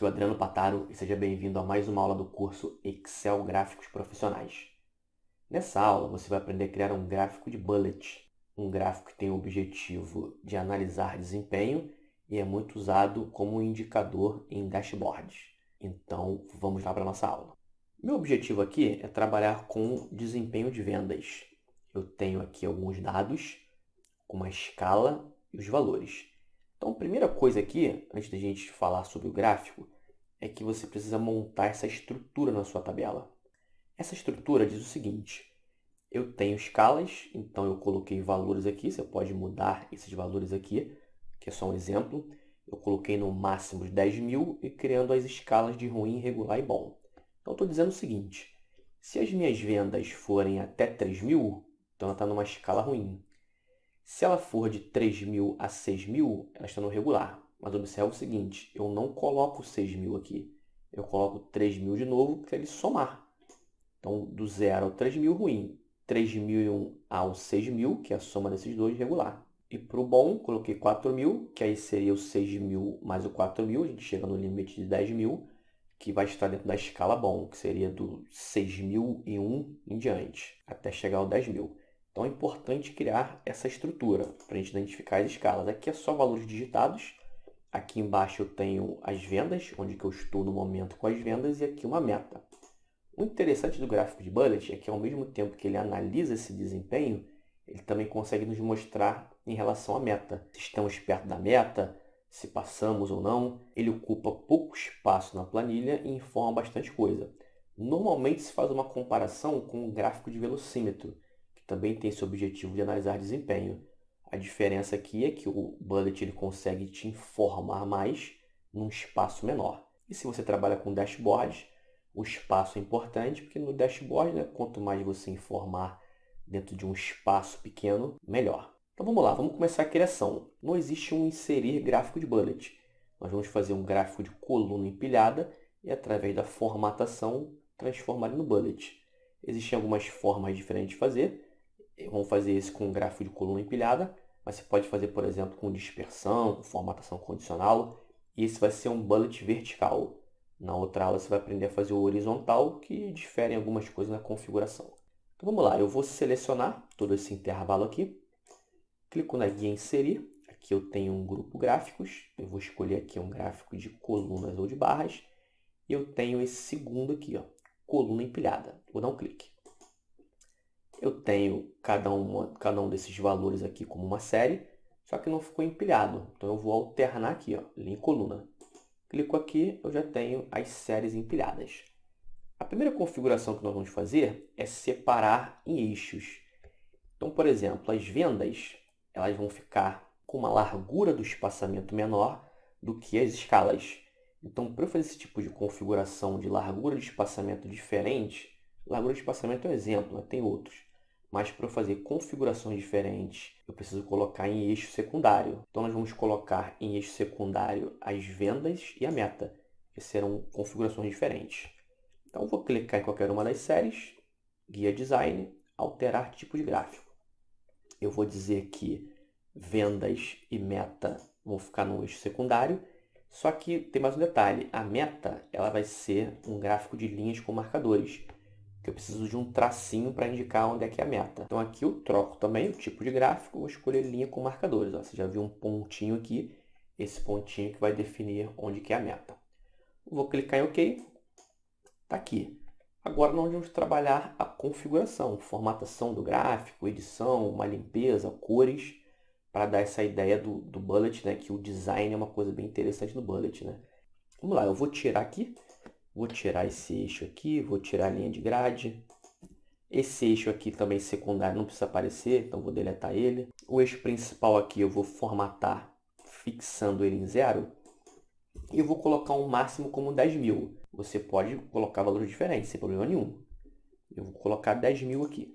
Aqui é o Adriano Pataro e seja bem-vindo a mais uma aula do curso Excel Gráficos Profissionais. Nessa aula você vai aprender a criar um gráfico de bullet, um gráfico que tem o objetivo de analisar desempenho e é muito usado como indicador em dashboards. Então vamos lá para a nossa aula. Meu objetivo aqui é trabalhar com desempenho de vendas. Eu tenho aqui alguns dados, uma escala e os valores. Então, a primeira coisa aqui, antes da gente falar sobre o gráfico, é que você precisa montar essa estrutura na sua tabela. Essa estrutura diz o seguinte: eu tenho escalas, então eu coloquei valores aqui, você pode mudar esses valores aqui, que é só um exemplo. Eu coloquei no máximo de 10 mil e criando as escalas de ruim, regular e bom. Então, estou dizendo o seguinte: se as minhas vendas forem até 3 mil, então ela está numa escala ruim. Se ela for de 3.000 a 6.000, ela está no regular. Mas observe o seguinte, eu não coloco 6.000 aqui. Eu coloco 3.000 de novo para ele somar. Então, do 0 ao 3.000, ruim. 3.001 ao 6.000, que é a soma desses dois, regular. E para o bom, coloquei 4.000, que aí seria o 6.000 mais o 4.000. A gente chega no limite de 10.000, que vai estar dentro da escala bom, que seria do 6.001 em diante, até chegar ao 10.000. Então é importante criar essa estrutura para a gente identificar as escalas. Aqui é só valores digitados. Aqui embaixo eu tenho as vendas, onde que eu estou no momento com as vendas, e aqui uma meta. O interessante do gráfico de bullet é que ao mesmo tempo que ele analisa esse desempenho, ele também consegue nos mostrar em relação à meta. Se estamos perto da meta, se passamos ou não. Ele ocupa pouco espaço na planilha e informa bastante coisa. Normalmente se faz uma comparação com o gráfico de velocímetro, também tem esse objetivo de analisar desempenho. A diferença aqui é que o bullet ele consegue te informar mais num espaço menor. E se você trabalha com dashboards, o espaço é importante, porque no dashboard, né, quanto mais você informar dentro de um espaço pequeno, melhor. Então vamos lá, vamos começar a criação. Não existe um inserir gráfico de bullet. Nós vamos fazer um gráfico de coluna empilhada e através da formatação transformar ele no bullet. Existem algumas formas diferentes de fazer. Vamos fazer esse com um gráfico de coluna empilhada, mas você pode fazer, por exemplo, com dispersão, com formatação condicional. E esse vai ser um bullet vertical. Na outra aula você vai aprender a fazer o horizontal, que difere em algumas coisas na configuração. Então vamos lá, eu vou selecionar todo esse intervalo aqui. Clico na guia inserir. Aqui eu tenho um grupo gráficos. Eu vou escolher aqui um gráfico de colunas ou de barras. E eu tenho esse segundo aqui, ó, coluna empilhada. Vou dar um clique. Eu tenho cada um desses valores aqui como uma série, só que não ficou empilhado. Então eu vou alternar aqui, ó, linha e coluna. Clico aqui, eu já tenho as séries empilhadas. A primeira configuração que nós vamos fazer é separar em eixos. Então, por exemplo, as vendas elas vão ficar com uma largura do espaçamento menor do que as escalas. Então, para eu fazer esse tipo de configuração de largura de espaçamento diferente, largura de espaçamento é um exemplo, né? Tem outros. Mas para eu fazer configurações diferentes, eu preciso colocar em eixo secundário. Então, nós vamos colocar em eixo secundário as vendas e a meta, que serão configurações diferentes. Então, eu vou clicar em qualquer uma das séries, guia design, alterar tipo de gráfico. Eu vou dizer que vendas e meta vão ficar no eixo secundário, só que tem mais um detalhe. A meta ela vai ser um gráfico de linhas com marcadores, que eu preciso de um tracinho para indicar onde é que é a meta. Então aqui eu troco também o tipo de gráfico, vou escolher linha com marcadores. Ó, você já viu um pontinho aqui, esse pontinho que vai definir onde que é a meta. Vou clicar em OK. Está aqui. Agora nós vamos trabalhar a configuração, formatação do gráfico, edição, uma limpeza, cores, para dar essa ideia do bullet, né, que o design é uma coisa bem interessante no bullet, né? Vamos lá, eu vou tirar aqui. Vou tirar esse eixo aqui, vou tirar a linha de grade. Esse eixo aqui também secundário não precisa aparecer, então vou deletar ele. O eixo principal aqui eu vou formatar fixando ele em 0. E eu vou colocar um máximo como 10.000. Você pode colocar valores diferentes, sem problema nenhum. Eu vou colocar 10.000 aqui.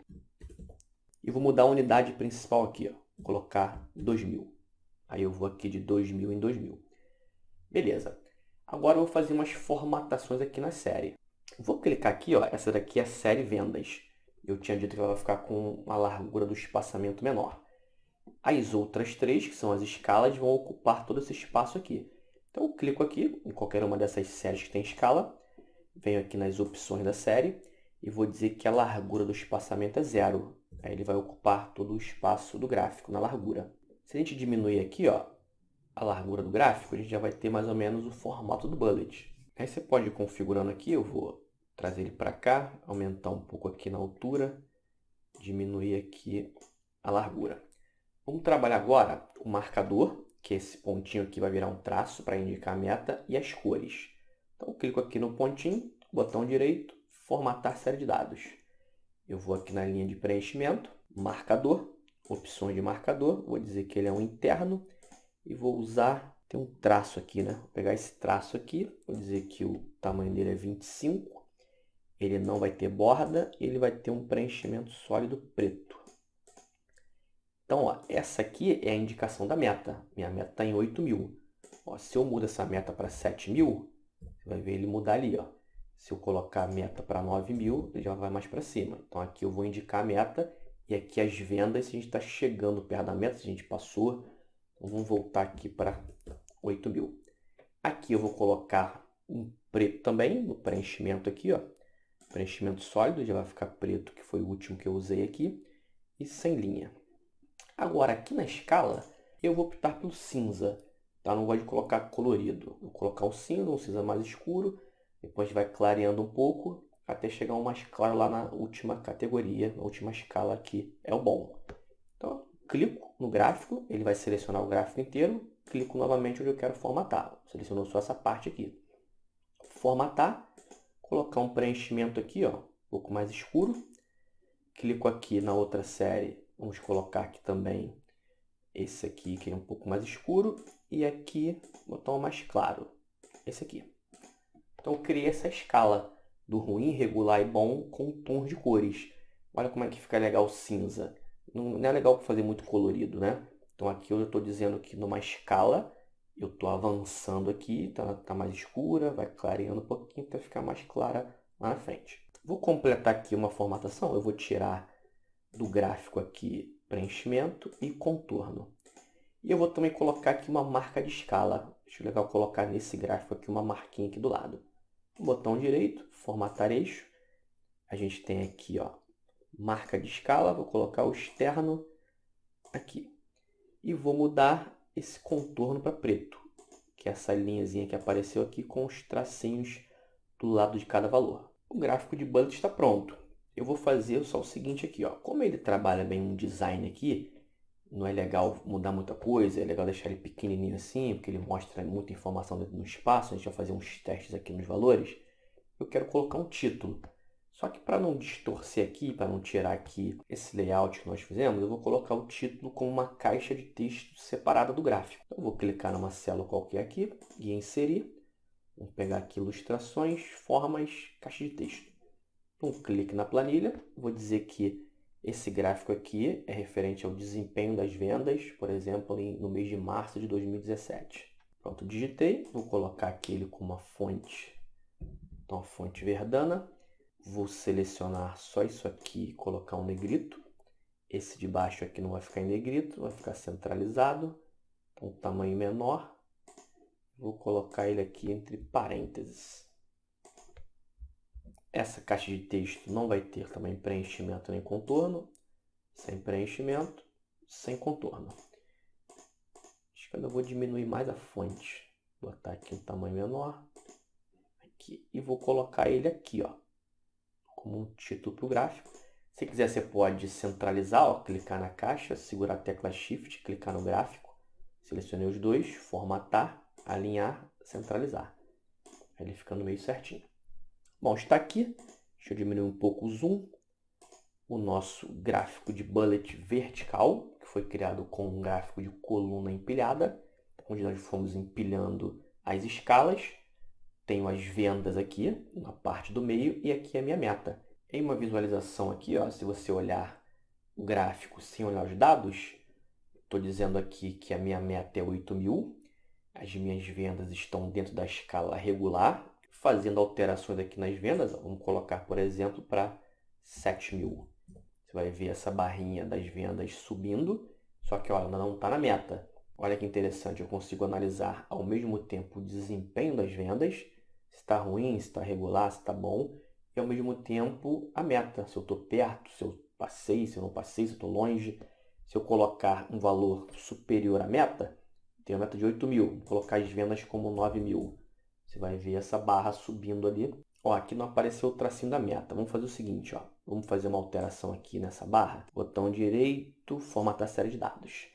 E vou mudar a unidade principal aqui, ó. Vou colocar 2.000. Aí eu vou aqui de 2.000 em 2.000. Beleza. Agora eu vou fazer umas formatações aqui na série. Vou clicar aqui, ó, essa daqui é a série vendas. Eu tinha dito que ela vai ficar com uma largura do espaçamento menor. As outras três, que são as escalas, vão ocupar todo esse espaço aqui. Então eu clico aqui em qualquer uma dessas séries que tem escala, venho aqui nas opções da série e vou dizer que a largura do espaçamento é 0. Aí ele vai ocupar todo o espaço do gráfico na largura. Se a gente diminuir aqui, ó, a largura do gráfico, a gente já vai ter mais ou menos o formato do bullet. Aí você pode ir configurando aqui, eu vou trazer ele para cá, aumentar um pouco aqui na altura, diminuir aqui a largura. Vamos trabalhar agora o marcador, que esse pontinho aqui vai virar um traço para indicar a meta, e as cores. Então eu clico aqui no pontinho, botão direito, formatar série de dados. Eu vou aqui na linha de preenchimento, marcador, opções de marcador, vou dizer que ele é um interno e vou usar, tem um traço aqui, né? Vou pegar esse traço aqui, vou dizer que o tamanho dele é 25, ele não vai ter borda e ele vai ter um preenchimento sólido preto. Então, ó, essa aqui é a indicação da meta. Minha meta está em 8.000. Ó, se eu mudo essa meta para 7.000, você vai ver ele mudar ali, ó. Se eu colocar a meta para 9.000, ele já vai mais para cima. Então aqui eu vou indicar a meta e aqui as vendas, se a gente está chegando perto da meta, se a gente passou. Então vamos voltar aqui para 8.000. Aqui eu vou colocar um preto também, no preenchimento aqui, ó. Preenchimento sólido, já vai ficar preto, que foi o último que eu usei aqui. E sem linha. Agora aqui na escala, eu vou optar pelo cinza. Tá? Não gosto de colocar colorido. Vou colocar o cinza, um cinza mais escuro. Depois a gente vai clareando um pouco, até chegar um mais claro lá na última categoria, na última escala aqui, é o bom. Então, clico no gráfico, ele vai selecionar o gráfico inteiro, clico novamente onde eu quero formatar. Selecionou só essa parte aqui. Formatar, colocar um preenchimento aqui, ó, um pouco mais escuro. Clico aqui na outra série, vamos colocar aqui também esse aqui, que é um pouco mais escuro. E aqui, botar um mais claro, esse aqui. Então eu criei essa escala do ruim, regular e bom com tons de cores. Olha como é que fica legal o cinza. Não é legal fazer muito colorido, né? Então aqui eu estou dizendo que numa escala, eu estou avançando aqui, tá mais escura, vai clareando um pouquinho para ficar mais clara lá na frente. Vou completar aqui uma formatação, eu vou tirar do gráfico aqui preenchimento e contorno. E eu vou também colocar aqui uma marca de escala. Acho legal colocar nesse gráfico aqui uma marquinha aqui do lado. Botão direito, formatar eixo. A gente tem aqui, ó, marca de escala. Vou colocar o externo aqui. E vou mudar esse contorno para preto, que é essa linhazinha que apareceu aqui com os tracinhos do lado de cada valor. O gráfico de bullet está pronto. Eu vou fazer só o seguinte aqui, ó. Como ele trabalha bem um design aqui, não é legal mudar muita coisa, é legal deixar ele pequenininho assim, porque ele mostra muita informação dentro do espaço. A gente vai fazer uns testes aqui nos valores. Eu quero colocar um título. Só que para não distorcer aqui, para não tirar aqui esse layout que nós fizemos, eu vou colocar o título como uma caixa de texto separada do gráfico. Então, eu vou clicar numa célula qualquer aqui e inserir. Vamos pegar aqui ilustrações, formas, caixa de texto. Um clique na planilha, vou dizer que esse gráfico aqui é referente ao desempenho das vendas, por exemplo, no mês de março de 2017. Pronto, digitei, vou colocar aqui ele com uma fonte, então a fonte Verdana. Vou selecionar só isso aqui e colocar um negrito. Esse de baixo aqui não vai ficar em negrito, vai ficar centralizado, então tamanho menor. Vou colocar ele aqui entre parênteses. Essa caixa de texto não vai ter também preenchimento nem contorno. Sem preenchimento, sem contorno. Acho que eu vou diminuir mais a fonte. Vou botar aqui um tamanho menor. Aqui, e vou colocar ele aqui, ó, como um título para o gráfico. Se quiser, você pode centralizar, ó, clicar na caixa, segurar a tecla Shift, clicar no gráfico. Selecionei os dois, formatar, alinhar, centralizar. Aí ele fica no meio certinho. Bom, está aqui. Deixa eu diminuir um pouco o zoom. O nosso gráfico de bullet vertical, que foi criado com um gráfico de coluna empilhada, onde nós fomos empilhando as escalas. Tenho as vendas aqui, na parte do meio, e aqui é a minha meta. Em uma visualização aqui, ó, se você olhar o gráfico sem olhar os dados, estou dizendo aqui que a minha meta é 8.000. As minhas vendas estão dentro da escala regular. Fazendo alterações aqui nas vendas, vamos colocar, por exemplo, para 7.000. Você vai ver essa barrinha das vendas subindo, só que ó, ela não está na meta. Olha que interessante, eu consigo analisar ao mesmo tempo o desempenho das vendas, se está ruim, se está regular, se está bom, e ao mesmo tempo a meta, se eu estou perto, se eu passei, se eu não passei, se eu estou longe. Se eu colocar um valor superior à meta, tenho a meta de 8.000, vou colocar as vendas como 9.000. Você vai ver essa barra subindo ali. Ó, aqui não apareceu o tracinho da meta. Vamos fazer o seguinte, ó. Vamos fazer uma alteração aqui nessa barra. Botão direito, formatar série de dados.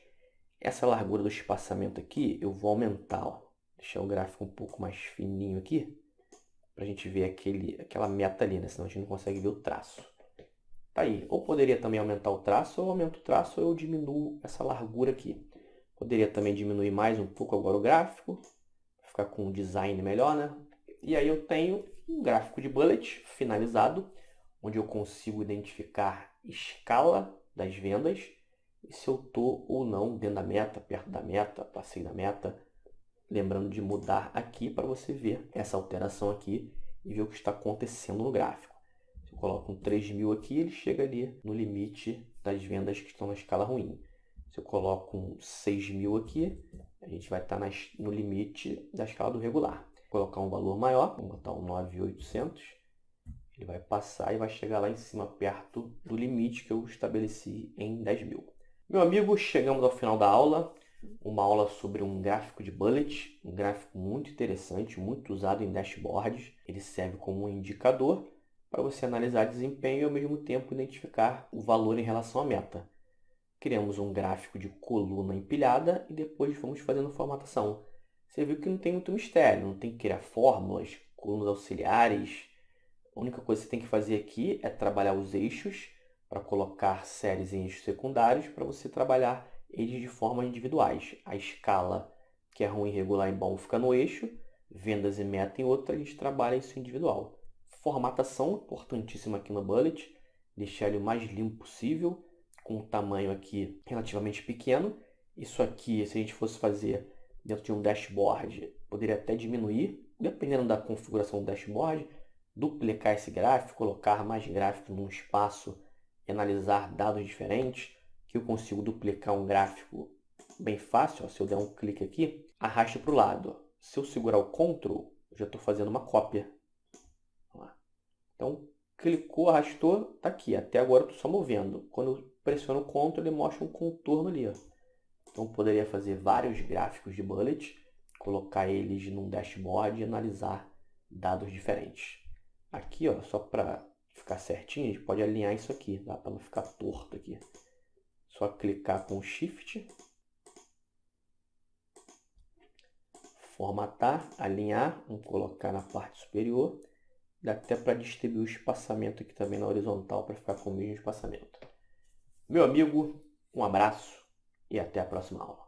Essa largura do espaçamento aqui, eu vou aumentar, ó. Deixar o gráfico um pouco mais fininho aqui, para a gente ver aquela meta ali, né? Senão a gente não consegue ver o traço. Tá aí. Ou poderia também aumentar o traço, ou aumento o traço, ou eu diminuo essa largura aqui. Poderia também diminuir mais um pouco agora o gráfico, para ficar com um design melhor, né? E aí eu tenho um gráfico de bullet finalizado, onde eu consigo identificar escala das vendas, e se eu estou ou não dentro da meta, perto da meta, passei da meta. Lembrando de mudar aqui para você ver essa alteração aqui e ver o que está acontecendo no gráfico. Se eu coloco um 3.000 aqui, ele chega ali no limite das vendas que estão na escala ruim. Se eu coloco um 6.000 aqui, a gente vai estar no limite da escala do regular. Vou colocar um valor maior, vou botar um 9.800. Ele vai passar e vai chegar lá em cima, perto do limite que eu estabeleci em 10.000. Meu amigo, chegamos ao final da aula. Uma aula sobre um gráfico de bullet, um gráfico muito interessante, muito usado em dashboards. Ele serve como um indicador para você analisar desempenho e ao mesmo tempo identificar o valor em relação à meta. Criamos um gráfico de coluna empilhada e depois fomos fazendo formatação. Você viu que não tem muito mistério, não tem que criar fórmulas, colunas auxiliares. A única coisa que você tem que fazer aqui é trabalhar os eixos para colocar séries em eixos secundários para você trabalhar eles de forma individuais. A escala, que é ruim, regular e bom, fica no eixo. Vendas e meta em outra, a gente trabalha isso individual. Formatação, importantíssima aqui no bullet. Deixar ele o mais limpo possível, com um tamanho aqui relativamente pequeno. Isso aqui, se a gente fosse fazer dentro de um dashboard, poderia até diminuir, dependendo da configuração do dashboard. Duplicar esse gráfico, colocar mais gráficos num espaço e analisar dados diferentes. Que eu consigo duplicar um gráfico bem fácil. Ó, se eu der um clique aqui, arrasto para o lado. Se eu segurar o Ctrl, eu já estou fazendo uma cópia. Então, clicou, arrastou, está aqui. Até agora eu estou só movendo. Quando eu pressiono o Ctrl, ele mostra um contorno ali. Ó. Então, eu poderia fazer vários gráficos de bullet, colocar eles num dashboard e analisar dados diferentes. Aqui, ó, só para ficar certinho, a gente pode alinhar isso aqui, tá? Para não ficar torto aqui. Só clicar com Shift, formatar, alinhar, vamos colocar na parte superior. Dá até para distribuir o espaçamento aqui também na horizontal para ficar com o mesmo espaçamento. Meu amigo, um abraço e até a próxima aula.